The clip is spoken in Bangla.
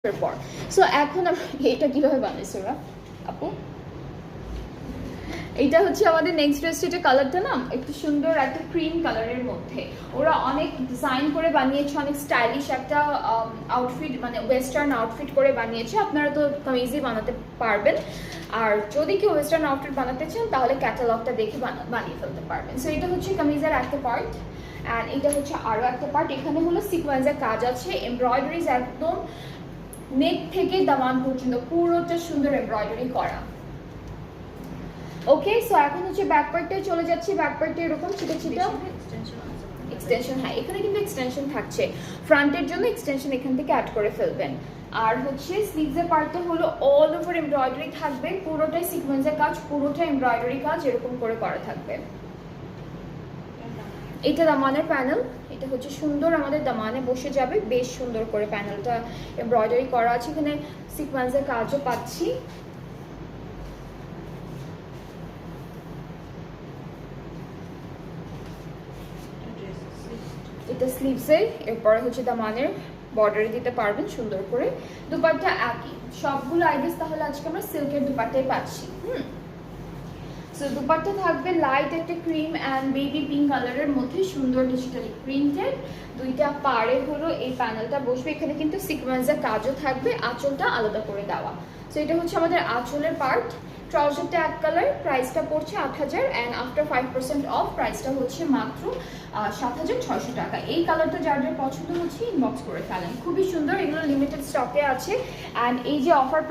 পর। সো এখন এটা কিভাবে বানাইছো ওরা আপু? এটা হচ্ছে আমাদের নেক্সট ড্রেস, এটা কালারটা না একটু সুন্দর একটা ক্রিম কালারের মধ্যে ওরা অনেক ডিজাইন করে বানিয়েছে, অনেক স্টাইলিশ একটা আউটফিট, মানে ওয়েস্টার্ন আউটফিট করে বানিয়েছে। আপনারা তো কামিজই বানাতে পারবেন, আর যদি কেউ ওয়েস্টার্ন আউটফিট বানাতে চান তাহলে ক্যাটালগটা দেখে বানিয়ে ফেলতে পারবেন। সো এটা হচ্ছে কামিজের একটা পার্ট, অ্যান্ড এটা হচ্ছে আরও একটা পার্ট। এখানে হলো সিকোয়েন্সের কাজ আছে, এমব্রয়ডারিজ একদম নেক থেকে দামান পর্যন্ত পুরোটা সুন্দর এমব্রয়ডারি করা। ওকে, সো এখন হচ্ছে ব্যাক পার্টে চলে যাচ্ছি। ব্যাক পার্টে এরকম ছোট ছোট এক্সটেনশন, হ্যাঁ এখানে কিন্তু এক্সটেনশন থাকছে, ফ্রন্টের জন্য এক্সটেনশন এখান থেকে অ্যাড করে ফেলবেন। আর হচ্ছে স্লিভসের পার্টটা হলো অল ওভার এমব্রয়ডারি থাকবে, পুরোটাই সিকোয়েন্সের কাজ, পুরোটা এমব্রয়ডারি কাজ এরকম করে করা থাকবে। এটা দামানের প্যানেল, এটা হচ্ছে সুন্দর আমাদের দামানে বসে যাবে, বেশ সুন্দর করে প্যানেলটা এমব্রয়ডারি করা আছে, এখানে সিকোয়েন্সের কাজও পাচ্ছি। এটা স্লিভসে, এরপরে হচ্ছে দামানের বর্ডারে দিতে পারবেন সুন্দর করে। দুপাট্টা একই, সবগুলো আইডিয়াস তাহলে আজকে আমরা সিল্কের দুপাট্টাই পাচ্ছি। সো দুপাট্টা থাকবে লাইট একটা ক্রিম অ্যান্ড বেবি পিঙ্ক কালারের মধ্যে, সুন্দর ডিজিটালি প্রিন্টেড। দুইটা পাড়ে হলো এই প্যানেলটা বসবে, এখানে কিন্তু সিকোয়েন্সের কাজও থাকবে, আঁচলটা আলাদা করে দেওয়া। সো এটা হচ্ছে আমাদের আঁচলের পার্ট। ট্রাউজারটা এক কালার, প্রাইসটা পড়ছে ৮০০০, অ্যান্ড আফটার 5% অফ প্রাইসটা হচ্ছে মাত্র ৭৬০০ টাকা। এই কালারটা যার যার পছন্দ হচ্ছে ইনবক্স করে ফেলেন, খুবই সুন্দর, এগুলো লিমিটেড স্টকে আছে। অ্যান্ড এই যে অফার